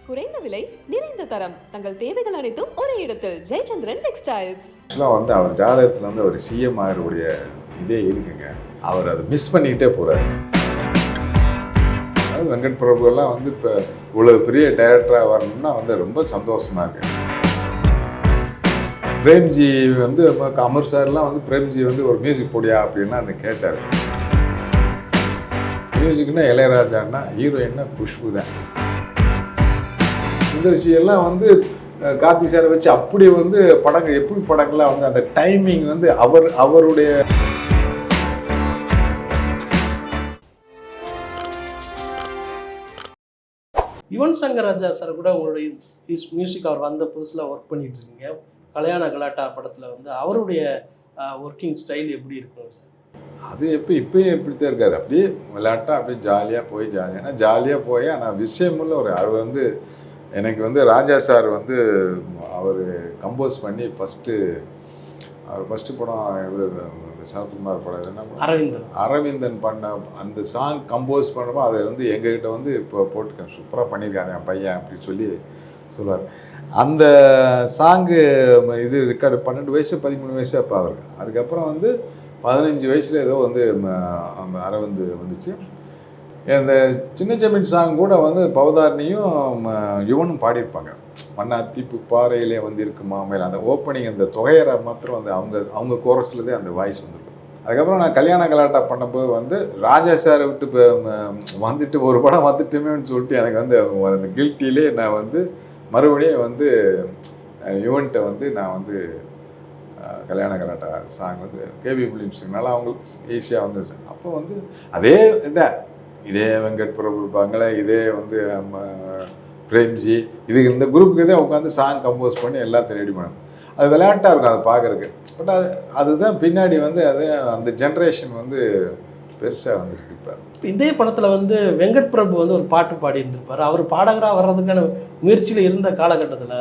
குறைந்த விலை நிறைந்த தரம் தங்கள் தேவைகள் அனைத்தும் ஒரே இடத்தில் ஜெயச்சந்திரன் டெக்ஸ்டைல்ஸ். ஆக்சுவலாக வந்து அவர் ஜாதகத்தில் வந்து அவர் சிஎம் ஆகக்கூடிய இதே இருக்குங்க. அவர் அதை மிஸ் பண்ணிக்கிட்டே போகிறார். அதாவது வெங்கட் பிரபு எல்லாம் வந்து இப்போ இவ்வளோ பெரிய டைரக்டராக வரணும்னா வந்து ரொம்ப சந்தோஷமாக இருக்கு. பிரேம்ஜி வந்து அமர் சார்லாம் வந்து பிரேம்ஜி வந்து ஒரு மியூசிக் போடியா அப்படின்னா அந்த கேட்டார். மியூசிக்னா இளையராஜான்னா, ஹீரோயின்னா குஷ்பு தான். எல்லாம் வந்து கார்த்தி சாரை வச்சு அப்படி வந்து படங்கள் எப்படி படங்கள்லாம் வந்து அந்த டைமிங் வந்து அவருடைய யுவன் சங்கர் ராஜா சார் கூட உங்களுடைய மியூசிக் அவர் வந்த புதுசில் ஒர்க் பண்ணிட்டு இருக்கீங்க. கல்யாண கலாட்டா படத்தில் வந்து அவருடைய ஒர்க்கிங் ஸ்டைல் எப்படி இருக்கும் சார்? அது இப்பயும் எப்படித்தான் இருக்காரு. அப்படியே விளையாட்டா அப்படியே ஜாலியாக போய் ஆனால் விஷயமுள்ள அவர் வந்து எனக்கு வந்து ராஜா சார் வந்து அவர் கம்போஸ் பண்ணி அவர் ஃபஸ்ட்டு படம் சரத்குமார் படம் என்ன அரவிந்தன் பண்ண அந்த சாங் கம்போஸ் பண்ணும்போது அதை வந்து எங்ககிட்ட வந்து இப்போ போட்டுக்கேன் சூப்பராக பண்ணியிருக்காரு என் பையன் அப்படின்னு சொல்லுவார். அந்த சாங்கு இது ரெக்கார்டு 12 வயசு 13 வயசு அப்போ அவருக்கு. அதுக்கப்புறம் வந்து 15 வயசில் ஏதோ வந்து அரவிந்த் வந்துச்சு. இந்த சின்ன ஜமீன் சாங் கூட வந்து பவதாரணியும் யுவனும் பாடியிருப்பாங்க. மண்ணாத்திப்பு பாறையிலே வந்து இருக்கு மாமையில் அந்த ஓப்பனிங் அந்த தொகையரை மாத்திரம் வந்து அவங்க கோரஸ்லேருந்தே அந்த வாய்ஸ் வந்துருக்கும். அதுக்கப்புறம் நான் கல்யாண கலாட்டா பண்ணும்போது வந்து ராஜா சாரை விட்டு வந்துட்டு ஒரு படம் வந்துட்டுமேன்னு சொல்லிட்டு எனக்கு வந்து அந்த கில்ட்டிலே நான் வந்து மறுபடியும் வந்து யுவன்கிட்ட வந்து நான் வந்து கல்யாண கலாட்டா சாங் வந்து கேபி பிலிம்ஸுனால அவங்களுக்கு ஈஸியாக வந்துருச்சு. அப்போ வந்து அதே இதே வெங்கட் பிரபு இருப்பாங்களே, இதே வந்து பிரேம்ஜி, இந்த குரூப்புக்கு தான் உட்காந்து சாங் கம்போஸ் பண்ணி எல்லாத்தையும் ரெடி பண்ணணும். அது விளையாட்டாக இருக்கும் அதை பார்க்குறதுக்கு. பட் அதுதான் பின்னாடி வந்து அந்த ஜென்ரேஷன் வந்து பெருசாக வந்துருக்கு. இப்போ இதே படத்தில் வந்து வெங்கட் பிரபு வந்து ஒரு பாட்டு பாடி இருந்திருப்பார். அவர் பாடகராக வர்றதுக்கான முயற்சியில் இருந்த காலகட்டத்தில்.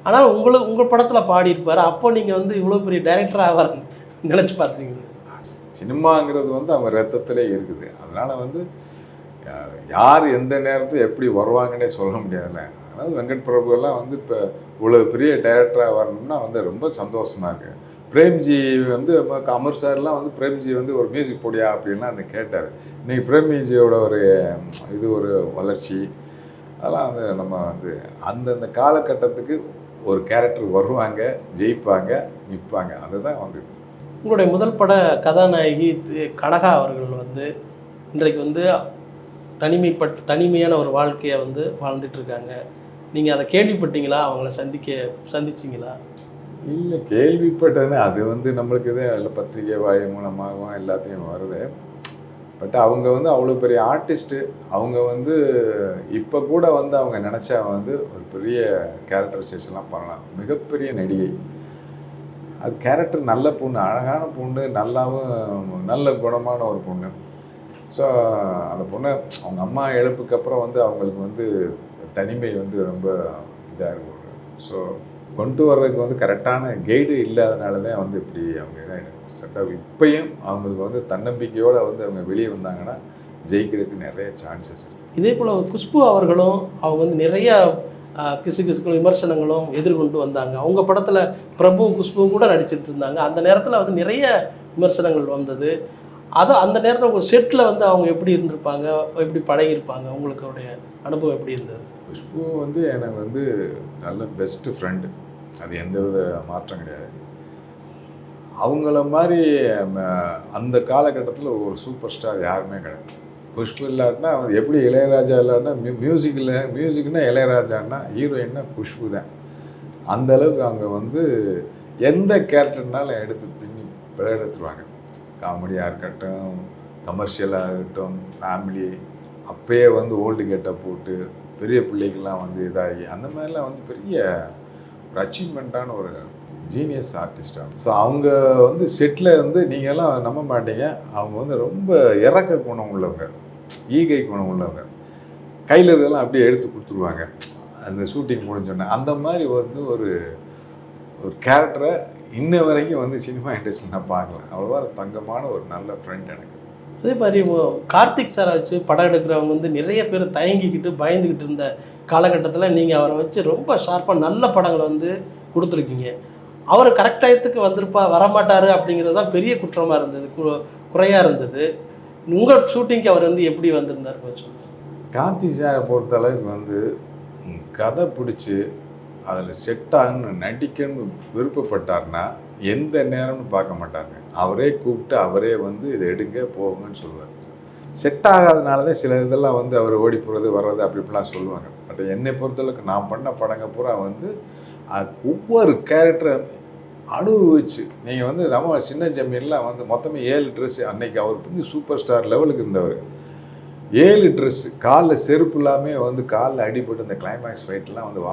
ஆனால் உங்கள் படத்தில் பாடியிருப்பார். அப்போ நீங்கள் வந்து இவ்வளோ பெரிய டைரக்டராக ஆவார் நினச்சி பார்த்துருக்கீங்க. சினிமாங்கிறது வந்து அவங்க ரத்தத்திலே இருக்குது. அதனால் வந்து யார் எந்த நேரத்தில் எப்படி வருவாங்கன்னே சொல்ல முடியாதுல்ல. அதாவது வெங்கட் பிரபு எல்லாம் வந்து இப்போ இவ்வளோ பெரிய டைரக்டராக வரணும்னா வந்து ரொம்ப சந்தோஷமாக இருக்குது. பிரேம்ஜி வந்து அமர் சார்லாம் வந்து பிரேம்ஜி வந்து ஒரு மியூசிக் போடியா அப்படின்லாம் அந்த கேட்டார். இன்றைக்கி பிரேம்ஜியோட ஒரு வளர்ச்சி அதெல்லாம் வந்து நம்ம வந்து அந்தந்த காலகட்டத்துக்கு ஒரு கேரக்டர் வருவாங்க, ஜெயிப்பாங்க, நிற்பாங்க. அதுதான் வந்து உங்களுடைய முதல் பட கதாநாயகி கனகா அவர்கள் வந்து இன்றைக்கு வந்து தனிமையான ஒரு வாழ்க்கையை வந்து வாழ்ந்துட்டு இருக்காங்க. நீங்கள் அதை கேள்விப்பட்டீங்களா? அவங்கள சந்திச்சிங்களா? இல்லை, கேள்விப்பட்டேன்னு அது வந்து நம்மளுக்கு இதே இல்லை, பத்திரிகை வாய் மூலமாகவும் எல்லாத்தையும் வருது. பட் அவங்க வந்து அவ்வளோ பெரிய ஆர்டிஸ்ட்டு. அவங்க வந்து இப்போ கூட வந்து அவங்க நினச்சா வந்து ஒரு பெரிய கேரக்டரைசேஷன்லாம் பண்ணலாம். மிகப்பெரிய நடிகை. அது கேரக்டர் நல்ல பொண்ணு, அழகான பொண்ணு, நல்ல குணமான ஒரு பொண்ணு. ஸோ அந்த பொண்ணை அவங்க அம்மா இழப்புக்கு அப்புறம் வந்து அவங்களுக்கு வந்து தனிமை வந்து ரொம்ப இதாக இருக்கும். ஸோ கொண்டு வர்றதுக்கு வந்து கரெக்டான கைடு இல்லாதனால தான் வந்து இப்படி அவங்க செட்டாக இப்பயும் அவங்களுக்கு வந்து தன்னம்பிக்கையோடு வந்து அவங்க வெளியே வந்தாங்கன்னா ஜெயிக்கிறதுக்கு நிறைய சான்சஸ் இருக்குது. இதே போல் குஷ்பு அவர்களும் அவங்க வந்து நிறைய கிசுகளும் விமர்சனங்களும் எதிர்கொண்டு வந்தாங்க. அவங்க படத்தில் பிரபுவும் குஷ்புவும் கூட நடிச்சிட்டு இருந்தாங்க. அந்த நேரத்தில் வந்து நிறைய விமர்சனங்கள் வந்தது. அந்த நேரத்தில் உங்கள் செட்டில் வந்து அவங்க எப்படி இருந்திருப்பாங்க, எப்படி பழகியிருப்பாங்க, உங்களுடைய அனுபவம் எப்படி இருந்தது? குஷ்பு வந்து எனக்கு வந்து நல்ல பெஸ்ட்டு ஃப்ரெண்டு. அது எந்த வித மாற்றம் கிடையாது. அவங்கள மாதிரி அந்த காலகட்டத்தில் ஒரு சூப்பர் ஸ்டார் யாருமே கிடையாது. குஷ்பு இல்லாட்டினா எப்படி இளையராஜா இல்லாட்டினா மியூசிக்னா இளையராஜான்னா, ஹீரோயின்னா குஷ்பு தான். அந்த அளவுக்கு அவங்க வந்து எந்த கேரக்டர்னாலும் எடுத்து பின்னி எடுத்துருவாங்க. காமெடியாக இருக்கட்டும், கமர்ஷியலாக இருக்கட்டும், ஃபேமிலி அப்பயே வந்து ஓல்டு கெட்டப் போட்டு பெரிய பிள்ளைகள்லாம் வந்து இதாகி அந்த மாதிரிலாம் வந்து பெரிய ஒரு அச்சீவ்மெண்ட்டான ஒரு ஜீனியஸ் ஆர்டிஸ்டாக. ஸோ அவங்க வந்து செட்டில் வந்து நீங்கள்லாம் நம்ப மாட்டீங்க, அவங்க வந்து ரொம்ப இறக்க குணம் உள்ளவங்க, ஈகை குணம் உள்ளவங்க. கையில் இருக்கிறதெல்லாம் அப்படியே எடுத்து கொடுத்துருவாங்க அந்த ஷூட்டிங் முடிஞ்சோடனே. அந்த மாதிரி வந்து ஒரு கேரக்டரை இன்ன வரைக்கும் வந்து சினிமா இண்டஸ்ட்ரியில் நான் பார்க்கல. அவ்வளோவா தங்கமான ஒரு நல்ல ஃப்ரெண்ட் எனக்கு. அதே மாதிரி கார்த்திக் சாரை வச்சு படம் எடுக்கிறவங்க வந்து நிறைய பேர் தயங்கிக்கிட்டு பயந்துக்கிட்டு இருந்த காலகட்டத்தில் நீங்கள் அவரை வச்சு ரொம்ப ஷார்ப்பாக நல்ல படங்களை வந்து கொடுத்துருக்கீங்க. அவர் கரெக்ட் டயத்துக்கு வரமாட்டார் அப்படிங்கிறது தான் பெரிய குற்றமாக இருந்தது, குறையாக இருந்தது. உங்கள் ஷூட்டிங்க்கு அவர் வந்து எப்படி வந்திருந்தார் கொஞ்சம் சொல்லுங்கள். கார்த்திக் சாரை பொறுத்த அளவுக்கு வந்து கதை பிடிச்சி அதில் செட் ஆகுன்னு நடிக்கணும்னு விருப்பப்பட்டார்னா எந்த நேரம்னு பார்க்க மாட்டாங்க. அவரே கூப்பிட்டு அவரே வந்து இதை எடுங்க போகுங்கன்னு சொல்லுவார். செட் ஆகாதனால தான் சில இதெல்லாம் வந்து அவர் ஓடி போகிறது வர்றது அப்படி இப்படிலாம் சொல்லுவாங்க. பட் என்னை பொறுத்தளவுக்கு நான் பண்ண படங்க பூரா வந்து ஒவ்வொரு கேரக்டரை அனுபவிச்சு நீங்கள் வந்து நம்ம சின்ன ஜமீன்லாம் வந்து மொத்தமே 7 ட்ரெஸ்ஸு. அன்னைக்கு அவர் வந்து சூப்பர் ஸ்டார் லெவலுக்கு இருந்தவர். 7 ட்ரெஸ்ஸு, காலில் செருப்பு இல்லாமல் வந்து காலில் அடிபட்டு இந்த கிளைமேக்ஸ் ஃபைட்லாம் வந்து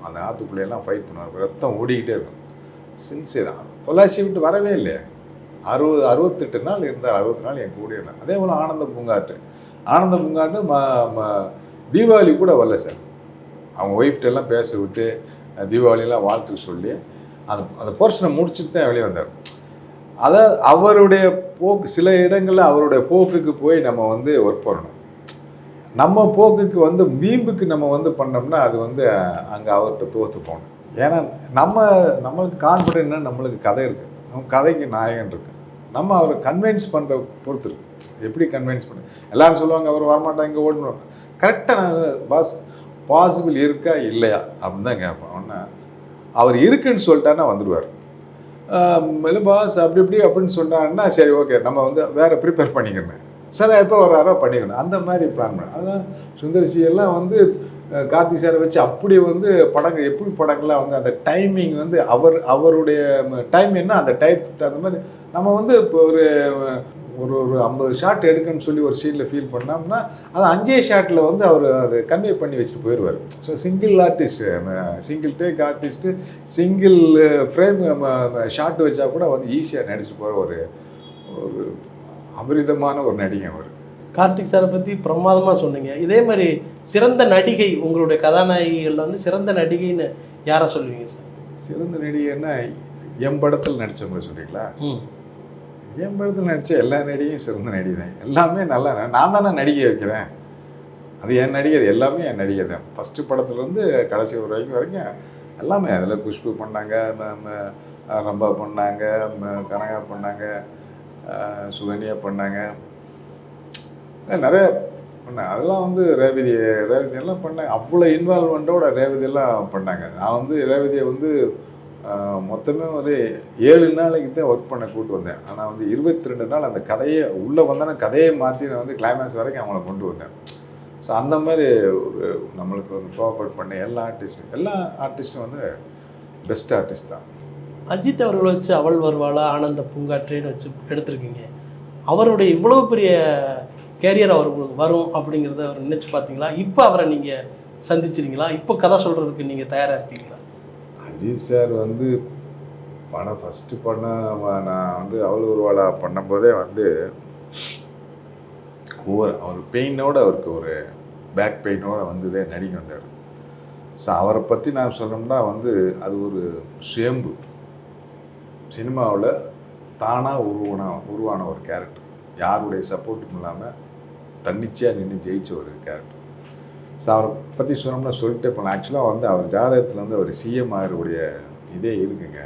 அந்த ஆற்றுக்குள்ளையெல்லாம் ஃபைட் பண்ணுவார். ரத்தம் ஓடிக்கிட்டே இருக்கும். சின்சியராக பொள்ளாச்சி விட்டு வரவே இல்லையே. 68 நாள் இருந்தார். 60 நாள் என் கூட இருந்தார். அதே போல் ஆனந்த பூங்காட்டு தீபாவளி கூட வரல சார். அவங்க ஒய்ஃப்டெல்லாம் பேச விட்டு தீபாவளியெல்லாம் வாழ்த்து சொல்லி அந்த போர்ஷனை முடிச்சுட்டு தான் வெளியே வந்தார். அதாவது அவருடைய போக்கு, சில இடங்களில் அவருடைய போக்குக்கு போய் நம்ம வந்து ஒர்க் பண்ணணும். நம்ம போக்குக்கு வந்து வீம்புக்கு நம்ம வந்து பண்ணோம்னா அது வந்து அங்கே அவர்கிட்ட தோற்று போகணும். ஏன்னா நம்மளுக்கு கான்ஃபிடென்ட்னா நம்மளுக்கு கதை இருக்குது, நம்ம கதைக்கு நாயகன் இருக்குது. நம்ம அவரை கன்வின்ஸ் பண்ணுற பொறுத்து இருக்கு. எப்படி கன்வின்ஸ் பண்ண எல்லோரும் சொல்லுவாங்க அவர் வரமாட்டாங்க இங்கே ஓடணும். கரெக்டாக நான் பாசிபிள் இருக்கா இல்லையா அப்படின்னு தான் கேட்பேன். ஒன்று அவர் இருக்குன்னு சொல்லிட்டாருன்னா வந்துடுவார். இல்லை பாஸ் அப்படி இப்படி அப்படின்னு சொன்னாருன்னா சரி ஓகே நம்ம வந்து வேறு ப்ரிப்பேர் பண்ணிக்கணும், சார் எப்போ வராரோ பண்ணிக்கணும், அந்த மாதிரி பிளான் பண்ண. அதெல்லாம் சுந்தர்சி எல்லாம் வந்து கார்த்திக் சாரை வச்சு அப்படி வந்து படங்கள் எப்படி படங்கள்லாம் வந்து அந்த டைமிங் வந்து அவருடைய டைம் என்ன அந்த டைப் தகுந்த மாதிரி நம்ம வந்து இப்போ ஒரு 50 ஷாட் எடுக்கணும்னு சொல்லி ஒரு சீனில் ஃபீல் பண்ணோம்னா அது 5 ஷாட்டில் வந்து அவர் அதை கன்வே பண்ணி வச்சுட்டு போயிடுவார். So single artist, single take artist, single frame shot வச்சா கூட வந்து ஈஸியாக நடிச்சு போகிற ஒரு அபரிதமான ஒரு நடிகை அவர். கார்த்திக் சாரை பற்றி பிரமாதமாக சொன்னீங்க. இதே மாதிரி சிறந்த நடிகை, உங்களுடைய கதாநாயகிகளில் வந்து சிறந்த நடிகைன்னு யாரை சொல்லுவீங்க சார்? சிறந்த நடிகைன்னா என் படத்தில் நடித்தவங்க சொல்கிறீங்களா? என் படத்தில் நடித்த எல்லா நடிகையும் சிறந்த நடிகை தான். எல்லாமே நல்லா, நான் தானே நடிகை வைக்கிறேன், அது என் நடிகை, அது எல்லாமே என் நடிகை தான். ஃபஸ்ட்டு படத்துலேருந்து கடைசி வரைக்கும் எல்லாமே. அதில் குஷ்பு பண்ணாங்க, ரம்பா பண்ணாங்க, கனகா பண்ணாங்க, சுகன்யா பண்ணாங்க, நிறைய பண்ணேன். அதெல்லாம் வந்து ரேவதி எல்லாம் பண்ணாங்க. அவ்வளோ இன்வால்மெண்ட்டோட ரேவதியெல்லாம் பண்ணாங்க. நான் வந்து ரேவதியை வந்து மொத்தமே ஒரு 7 நாளைக்கு தான் ஒர்க் பண்ண கூப்பிட்டு வந்தேன். ஆனால் வந்து 22 நாள் அந்த கதையை உள்ளே வந்தேன்னா கதையை மாற்றி நான் வந்து கிளைமேக்ஸ் வரைக்கும் அவங்கள கொண்டு வந்தேன். ஸோ அந்த மாதிரி ஒரு நம்மளுக்கு வந்து கோஆப்ரேட் பண்ண எல்லா ஆர்டிஸ்ட்டும் வந்து பெஸ்ட் ஆர்டிஸ்ட் தான். அஜித் அவர்களை வச்சு அவள் வருவாளா, ஆனந்த பூங்காற்றேன்னு வச்சு எடுத்திருக்கீங்க. அவருடைய இவ்வளோ பெரிய கேரியர் அவருக்கு வரும் அப்படிங்கிறத அவர் நினச்சி பார்த்தீங்களா? இப்போ அவரை நீங்கள் சந்திச்சிருங்களா? இப்போ கதை சொல்கிறதுக்கு நீங்கள் தயாராக இருக்கீங்களா? அஜித் சார் வந்து ஃபஸ்ட்டு நான் வந்து அவள் வருவாளா பண்ணும்போதே வந்து அவர் பெயினோடு, அவருக்கு ஒரு பேக் பெயினோடு வந்ததே நடிக்க வந்தார். ஸோ அவரை பற்றி நான் சொன்னோம்னா வந்து அது ஒரு சுயம்பு சினிமாவில் தானாக உருவான ஒரு கேரக்டர். யாருடைய சப்போர்ட்டும் இல்லாமல் தன்னிச்சையாக நின்று ஜெயிச்ச ஒரு கேரக்டர். ஸோ அவரை பற்றி சொன்னோம்னா சொல்லிட்டே போனேன். ஆக்சுவலாக வந்து அவர் ஜாதகத்தில் வந்து அவர் சிஎம் ஆகக்கூடிய இதே இருக்குங்க.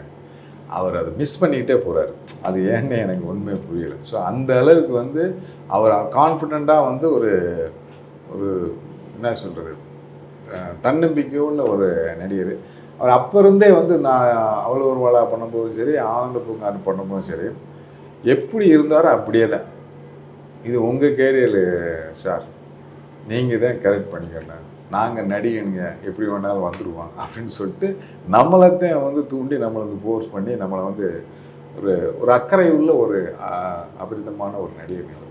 அவர் அதை மிஸ் பண்ணிக்கிட்டே போகிறார். அது ஏன்னு எனக்கு உண்மை புரியலை. ஸோ அந்த அளவுக்கு வந்து அவர் கான்ஃபிடெண்ட்டாக வந்து ஒரு என்ன சொல்கிறது, தன்னம்பிக்கையுள்ள ஒரு நடிகர். அவர் அப்போ இருந்தே வந்து நான் அவ்வளோ ஒரு வேலை பண்ணும்போதும் சரி, ஆனந்த பூங்காட்டு பண்ணும்போதும் சரி, எப்படி இருந்தாரோ அப்படியே தான். இது உங்கள் கேரியர் சார், நீங்கள் தான் கரெக்ட் பண்ணிக்கணும், நாங்கள் நடிகனுங்க எப்படி வேணாலும் வந்துடுவோம் அப்படின்னு சொல்லிட்டு நம்மளைத்தான் வந்து தூண்டி நம்மளை வந்து ஃபோர்ஸ் பண்ணி நம்மளை வந்து ஒரு அக்கறை உள்ள ஒரு அபரிதமான ஒரு நடிகர்.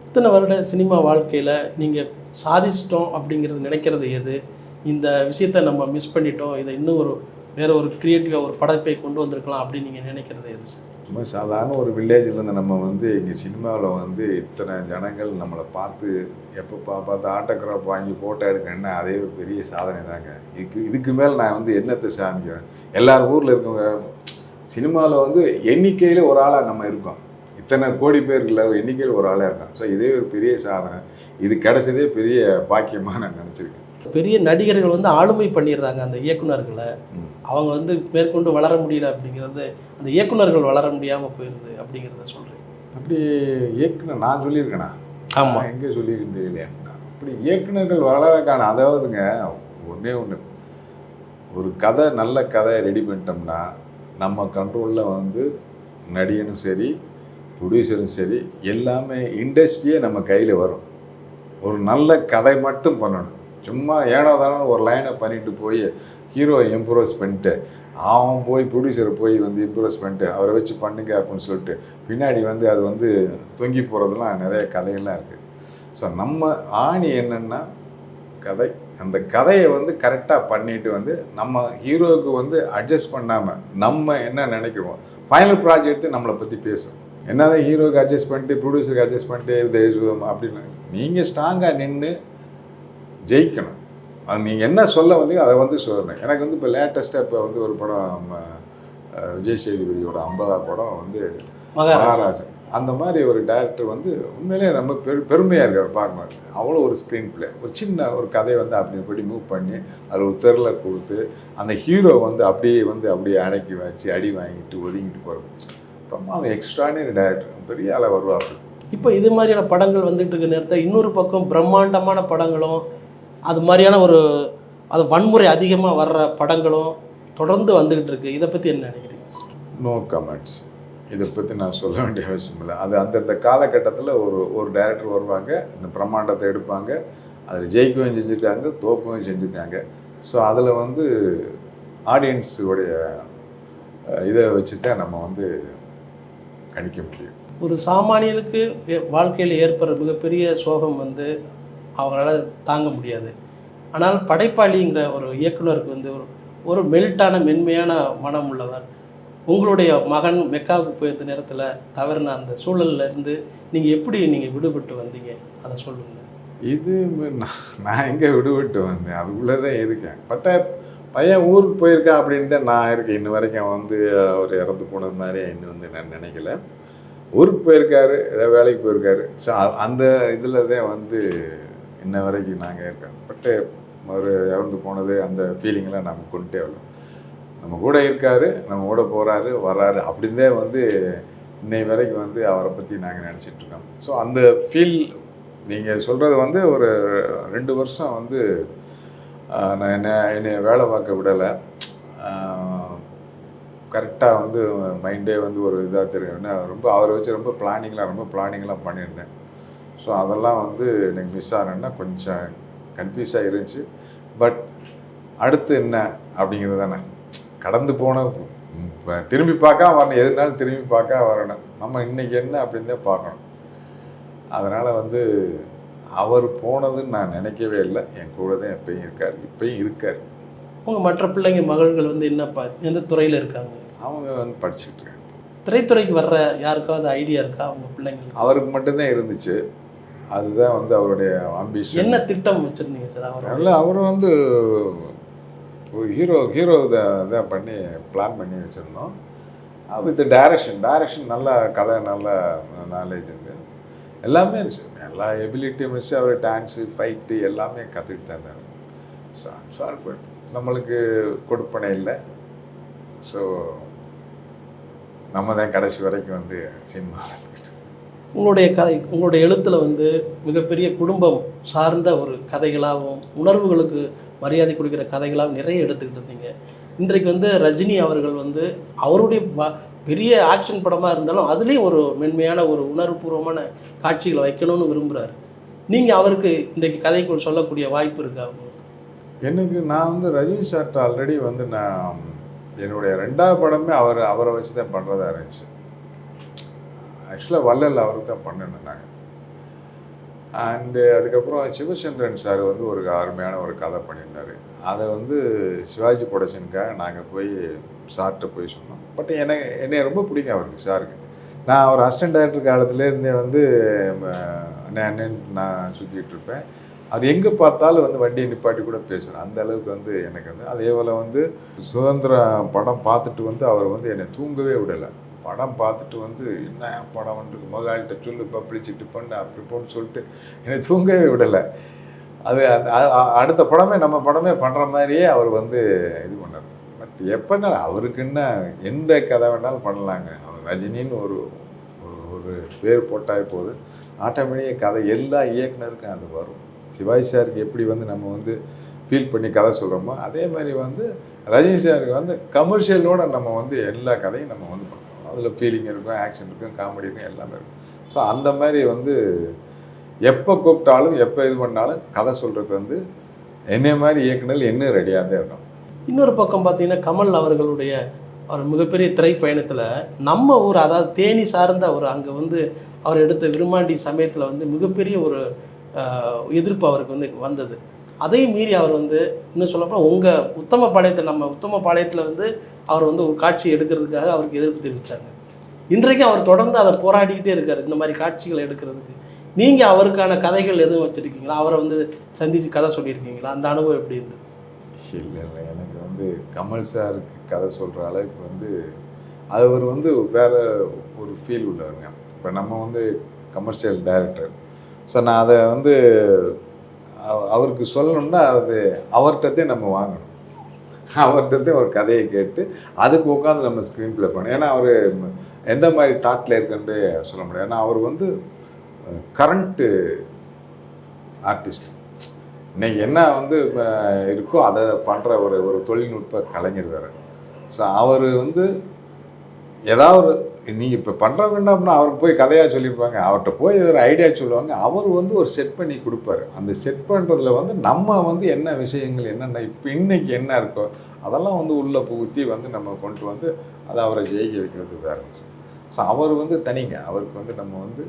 இத்தனை வருட சினிமா வாழ்க்கையில் நீங்கள் சாதிச்சிட்டோம் அப்படிங்கிறது நினைக்கிறது எது? இந்த விஷயத்தை நம்ம மிஸ் பண்ணிட்டோம், இதை இன்னும் வேறு ஒரு க்ரியேட்டிவாக ஒரு படைப்பை கொண்டு வந்திருக்கலாம் அப்படின்னு நீங்கள் நினைக்கிறது எது சார்? சும்மா சாதாரண ஒரு வில்லேஜ்லேருந்து நம்ம வந்து இங்கே சினிமாவில் வந்து இத்தனை ஜனங்கள் நம்மளை பார்த்து எப்போ பார்த்து ஆட்டோகிராஃப் வாங்கி ஃபோட்டோ எடுக்கணுன்னா அதே ஒரு பெரிய சாதனை தாங்க. இதுக்கு மேலே நான் வந்து என்னத்தை சாமிக்கிறேன். எல்லார் ஊரில் இருக்கவங்க சினிமாவில் வந்து எண்ணிக்கையில் ஒரு ஆளாக நம்ம இருக்கோம். இத்தனை கோடி பேர்ல எண்ணிக்கையில் ஒரு ஆளாக இருக்கான். ஸோ இதே ஒரு பெரிய சாதனை. இது கிடைச்சதே பெரிய பாக்கியமாக நான் நினச்சிருக்கேன். பெரிய நடிகர்கள் வந்து ஆளுமை பண்ணிடுறாங்க அந்த இயக்குனர்களை. அவங்க வந்து மேற்கொண்டு வளர முடியல அப்படிங்கிறது, அந்த இயக்குனர்கள் வளர முடியாமல் போயிடுது அப்படிங்கிறத சொல்கிறேன். அப்படி இயக்குனர் நான் சொல்லியிருக்கேனா? ஆமாம், எங்கே சொல்லியிருக்கேன் தெரியலையா? அப்படி இயக்குனர்கள் வளரக்கான, அதாவதுங்க ஒன்றே ஒன்று, ஒரு கதை நல்ல கதை ரெடி பண்ணிட்டோம்னா நம்ம கண்ட்ரோலில் வந்து நடிகனும் சரி ப்ரொடியூசரும் சரி எல்லாமே இண்டஸ்ட்ரியே நம்ம கையில் வரும். ஒரு நல்ல கதை மட்டும் பண்ணணும். சும்மா ஏனோ தானோ ஒரு லைனை பண்ணிட்டு போய் ஹீரோவை இம்ப்ரூவ்ஸ் பண்ணிட்டு அவன் போய் ப்ரொடியூசரை போய் வந்து இம்ப்ரூவ்ஸ் பண்ணிட்டு அவரை வச்சு பண்ணுங்க அப்படின்னு சொல்லிட்டு பின்னாடி வந்து அது வந்து தொங்கி போகிறதுலாம் நிறைய கதைகள்லாம் இருக்குது. ஸோ நம்ம ஆணி என்னென்னா கதை, அந்த கதையை வந்து கரெக்டாக பண்ணிட்டு வந்து நம்ம ஹீரோவுக்கு வந்து அட்ஜஸ்ட் பண்ணாமல் நம்ம என்ன நினைக்கிறோம் ஃபைனல் ப்ராஜெக்ட்டு நம்மளை பற்றி பேசும். என்னதான் ஹீரோவுக்கு அட்ஜஸ்ட் பண்ணிட்டு ப்ரொடியூசருக்கு அட்ஜஸ்ட் பண்ணிட்டு அப்படின்னு நீங்கள் ஸ்ட்ராங்காக நின்று ஜெயிக்கணும். அது நீங்கள் என்ன சொல்ல வந்தீங்க அதை வந்து சொல்லணும். எனக்கு வந்து இப்போ லேட்டஸ்ட்டாக இப்போ வந்து ஒரு படம் விஜய் சேதுபதியோட 50ஆவது படம் வந்து மகாராஜன். அந்த மாதிரி ஒரு டைரக்டர் வந்து உண்மையிலே நம்ம பெருமையாக இருக்கார் பார்க்கணும். அவ்வளோ ஒரு ஸ்க்ரீன் பிளே, ஒரு சின்ன ஒரு கதையை வந்து அப்படி மூவ் பண்ணி அதில் ஒரு த்ரில்லர் கொடுத்து அந்த ஹீரோ வந்து அப்படியே அடக்கி வச்சு அடி வாங்கிட்டு ஒதுங்கிட்டு போகிறது. ரொம்ப அவன் எக்ஸ்ட்ரானரி டைரக்டர், பெரிய ஆளாக வருவார்கள். இப்போ இது மாதிரியான படங்கள் வந்துட்டு இருக்க நேரத்தில் இன்னொரு பக்கம் பிரம்மாண்டமான படங்களும் அது மாதிரியான அது வன்முறை அதிகமாக வர்ற படங்களும் தொடர்ந்து வந்துக்கிட்டு இருக்கு. இதை பற்றி என்ன நினைக்கிறீங்க? No comments. இதை பற்றி நான் சொல்ல வேண்டிய அவசியம் இல்லை. அது அந்தந்த காலகட்டத்தில் ஒரு டைரக்டர் வருவாங்க, இந்த பிரம்மாண்டத்தை எடுப்பாங்க, அதில் ஜெயிக்கவும் செஞ்சுருக்காங்க, தோக்கவும் செஞ்சுருக்காங்க. ஸோ அதில் வந்து ஆடியன்ஸுடைய இதை வச்சு தான் நம்ம வந்து கணிக்க முடியும். ஒரு சாமானியனுக்கு வாழ்க்கையில் ஏற்படுற மிகப்பெரிய சோகம் வந்து அவங்களால தாங்க முடியாது. ஆனால் படைப்பாளிங்கிற ஒரு இயக்குனருக்கு வந்து ஒரு மெல்ட்டான மென்மையான மனம் உள்ளவர். உங்களுடைய மகன் மெக்காவுக்கு போயிருந்த நேரத்தில் தவறின அந்த சூழலில் இருந்து நீங்கள் எப்படி விடுபட்டு வந்தீங்க, அதை சொல்லுங்கள். இது நான் எங்கே விடுபட்டு வந்தேன், அதுக்குள்ளே தான் இருக்கேன். பையன் ஊருக்கு போயிருக்கான் அப்படின்னு தான் நான் இருக்கேன். இன்ன வரைக்கும் அவன் வந்து அவர் இறந்து போனது மாதிரி இன்னும் வந்து நான் நினைக்கல. ஊருக்கு போயிருக்காரு, ஏதாவது வேலைக்கு போயிருக்காரு. ஸோ அந்த இதில் தான் வந்து இன்ன வரைக்கும் நாங்கள் இருக்கோம். அவர் இறந்து போனது அந்த ஃபீலிங்கெலாம் நம்ம கொண்டுட்டே வரலாம். நம்ம கூட இருக்கார், நம்ம கூட போகிறாரு வர்றாரு அப்படின்னு தான் வந்து இன்னை வரைக்கும் வந்து அவரை பற்றி நாங்கள் நினச்சிட்ருக்கோம். ஸோ அந்த ஃபீல் நீங்கள் சொல்கிறது வந்து ஒரு 2 வருஷம் வந்து நான் என்னை வேலை பார்க்க விடலை. கரெக்டாக வந்து மைண்டே வந்து ஒரு இதாக தெரியும். ஏன்னா அவரை வச்சு ரொம்ப பிளானிங்லாம் பண்ணியிருந்தேன். ஸோ அதெல்லாம் வந்து எனக்கு மிஸ் ஆனேன்னா கொஞ்சம் கன்ஃபியூஸாக இருந்துச்சு. பட் அடுத்து என்ன அப்படிங்கிறது தானே, கடந்து போன திரும்பி பார்க்க வரணும், எதுனாலும் திரும்பி பார்க்க வரணும். நம்ம இன்றைக்கி என்ன அப்படின்னு தான் பார்க்கணும். அதனால் வந்து அவர் போனதுன்னு நான் நினைக்கவே இல்லை. என் கூட தான் இப்பயும் இருக்கார். உங்கள் மற்ற பிள்ளைங்க மகள்கள் வந்து எந்த துறையில் இருக்காங்க? அவங்க வந்து படிச்சுட்டு இருக்காங்க. திரைத்துறைக்கு வர்ற யாருக்காவது ஐடியா இருக்கா அவங்க பிள்ளைங்களுக்கு? அவருக்கு மட்டும்தான் இருந்துச்சு. அதுதான் வந்து அவருடைய ஆம்பிஷன். என்ன திட்டம் வச்சுருந்தீங்க சார்? அவரும் வந்து ஹீரோ தான் பண்ணி பிளான் பண்ணி வச்சுருந்தோம். வித் டைரக்ஷன் நல்லா கதை, நல்ல நாலேஜ் இருக்குது, எல்லாமே இருந்துச்சு, எல்லா எபிலிட்டியும் இருந்துச்சு. அவர் டான்ஸு ஃபைட்டு எல்லாமே கற்றுக்கிட்டு தான் இருந்தார். சார் நம்மளுக்கு கொடுப்பனை இல்லை. ஸோ நம்ம தான் கடைசி வரைக்கும் வந்து சினிமா. உங்களுடைய கதை, உங்களுடைய எழுத்தில் வந்து மிகப்பெரிய குடும்பம் சார்ந்த ஒரு கதைகளாகவும் உணர்வுகளுக்கு மரியாதை கொடுக்குற கதைகளாகவும் நிறைய எடுத்துக்கிட்டு இருந்தீங்க. இன்றைக்கு வந்து ரஜினி அவர்கள் வந்து அவருடைய பெரிய ஆக்ஷன் படமாக இருந்தாலும் அதுலேயும் ஒரு மென்மையான ஒரு உணர்வுபூர்வமான காட்சிகளை வைக்கணும்னு விரும்புகிறார். நீங்கள் அவருக்கு இன்றைக்கு கதைக்கு சொல்லக்கூடிய வாய்ப்பு இருக்கா? எனக்கு நான் வந்து ரஜினி சார்ட்ட ஆல்ரெடி வந்து நான் என்னுடைய 2வது படமே அவரை வச்சு தான் பண்ணுறதா இருந்துச்சு. ஆக்சுவலாக வள்ளல் அவருக்கு தான் பண்ணியிருந்தேன் நாங்கள். அண்டு அதுக்கப்புறம் சிவச்சந்திரன் சார் வந்து ஒரு அருமையான ஒரு கதை பண்ணியிருந்தார். அதை வந்து சிவாஜி ப்ரொடக்ஷனுக்காக நாங்கள் போய் சார்கிட்ட போய் சொன்னோம். பட் என்னை ரொம்ப பிடிக்கும் அவருக்கு, சாருக்கு. நான் அவர் அசிஸ்டன்ட் டைரக்டர் காலத்துலேருந்தே வந்து அண்ணன் நான் சுற்றிக்கிட்டு இருப்பேன். அவர் எங்கே பார்த்தாலும் வந்து வண்டியை நிப்பாட்டி கூட பேசுகிறேன். அந்த அளவுக்கு வந்து எனக்கு வந்து அதே போல் வந்து சுதந்திர படம் பார்த்துட்டு வந்து அவர் வந்து என்னை தூங்கவே விடலை. படம் பார்த்துட்டு வந்து என்ன படம் வந்து முதலாளிகிட்ட சொல்லு பப்ளிசிட்டி பண்ண அப்படி போன்னு சொல்லிட்டு என்னை தூங்கவே விடலை. அது அடுத்த படமே நம்ம படமே பண்ணுற மாதிரியே அவர் வந்து இது பண்ணார். பட் எப்போனா அவருக்குன்னா எந்த கதை வேணாலும் பண்ணலாங்க. அவர் ரஜினின்னு ஒரு ஒரு பேர் போட்டால் போது ஆட்டோமேட்டிக்காக கதை எல்லா இயக்குனருக்கும் அது வரும். சிவாஜி சாருக்கு எப்படி வந்து நம்ம வந்து ஃபீல் பண்ணி கதை சொல்கிறோமோ அதே மாதிரி வந்து ரஜினி சாருக்கு வந்து கமர்ஷியலோடு நம்ம வந்து எல்லா கதையும் நம்ம வந்து பண்ணுறோம். அதில் ஃபீலிங் இருக்கும், ஆக்ஷன் இருக்கும், காமெடி இருக்கும், எல்லாமே இருக்கும். ஸோ அந்த மாதிரி வந்து எப்போ கூப்பிட்டாலும் எப்போ இது பண்ணாலும் கதை சொல்கிறதுக்கு வந்து என்னை மாதிரி இயக்குனர் இன்னும் ரெடியாக தான் இருக்கும். இன்னொரு பக்கம் பார்த்தீங்கன்னா கமல் அவர்களுடைய அவர் மிகப்பெரிய திரைப்பயணத்தில் நம்ம ஊர், அதாவது தேனி சார்ந்த ஒரு அங்கே வந்து அவர் எடுத்த விருமாண்டி சமயத்தில் வந்து மிகப்பெரிய ஒரு எதிர்ப்பு அவருக்கு வந்து வந்தது. அதையும் மீறி அவர் வந்து இன்னும் சொல்லப்போனால் உங்கள் உத்தமபாளையத்தை நம்ம உத்தமபாளையத்தில் வந்து அவர் வந்து ஒரு காட்சி எடுக்கிறதுக்காக அவருக்கு எதிர்ப்பு தெரிவித்தாங்க. இன்றைக்கும் அவர் தொடர்ந்து அதை போராடிக்கிட்டே இருக்கார் இந்த மாதிரி காட்சிகளை எடுக்கிறதுக்கு. நீங்கள் அவருக்கான கதைகள் எதுவும் வச்சுருக்கீங்களா? அவரை வந்து சந்தித்து கதை சொல்லியிருக்கீங்களா? அந்த அனுபவம் எப்படி இருந்தது? இல்லை எனக்கு வந்து கமல் சாருக்கு கதை சொல்கிற அளவுக்கு வந்து அவர் வந்து வேறு ஒரு ஃபீல் உள்ளவருங்க. இப்போ நம்ம வந்து கமர்ஷியல் டைரக்டர். ஸோ நான் அதை வந்து அவருக்கு சொல்லணும்னா அது அவர்கிட்டதே நம்ம வாங்கணும். அவர்கிட்டதே ஒரு கதையை கேட்டு அதுக்கு உட்காந்து நம்ம ஸ்க்ரீன் ப்ளே பண்ணணும். ஏன்னா அவர் எந்த மாதிரி தாட்டில் இருக்குன்னு சொல்ல முடியாது. ஏன்னா அவர் வந்து கரண்ட்டு ஆர்டிஸ்ட். இன்னைக்கு என்ன வந்து இருக்கோ அதை பண்ணுற ஒரு தொழில்நுட்ப கலைஞர் வேறு. ஸோ அவர் வந்து ஏதாவது நீங்கள் இப்போ பண்ணுறவங்கன்னா அப்படின்னா அவருக்கு போய் கதையாக சொல்லியிருப்பாங்க, அவர்கிட்ட போய் ஒரு ஐடியா சொல்லுவாங்க. அவர் வந்து ஒரு செட் பண்ணி கொடுப்பாரு. அந்த செட் பண்ணுறதுல வந்து நம்ம வந்து என்ன விஷயங்கள் என்னென்ன இப்போ இன்றைக்கி என்ன இருக்கோ அதெல்லாம் வந்து உள்ளே புகுத்தி வந்து நம்ம கொண்டு வந்து அதை அவரை ஜெயிக்க வைக்கிறது வேறு. ஸோ அவர் வந்து தனிங்க. அவருக்கு வந்து நம்ம வந்து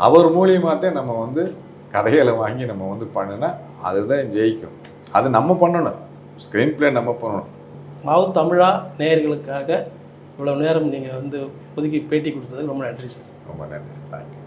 அவர் மூலியமாகத்தான் நம்ம வந்து கதைகளை வாங்கி நம்ம வந்து பண்ணினா அதுதான் ஜெயிக்கும். அது நம்ம பண்ணணும், ஸ்க்ரீன் ப்ளே நம்ம பண்ணணும். மாவு தமிழா நேயர்களுக்காக இவ்வளோ நேரம் நீங்கள் வந்து ஒதுக்கி பேட்டி கொடுத்ததுக்கு ரொம்ப நன்றி சார். ரொம்ப நன்றி. தேங்க்யூ.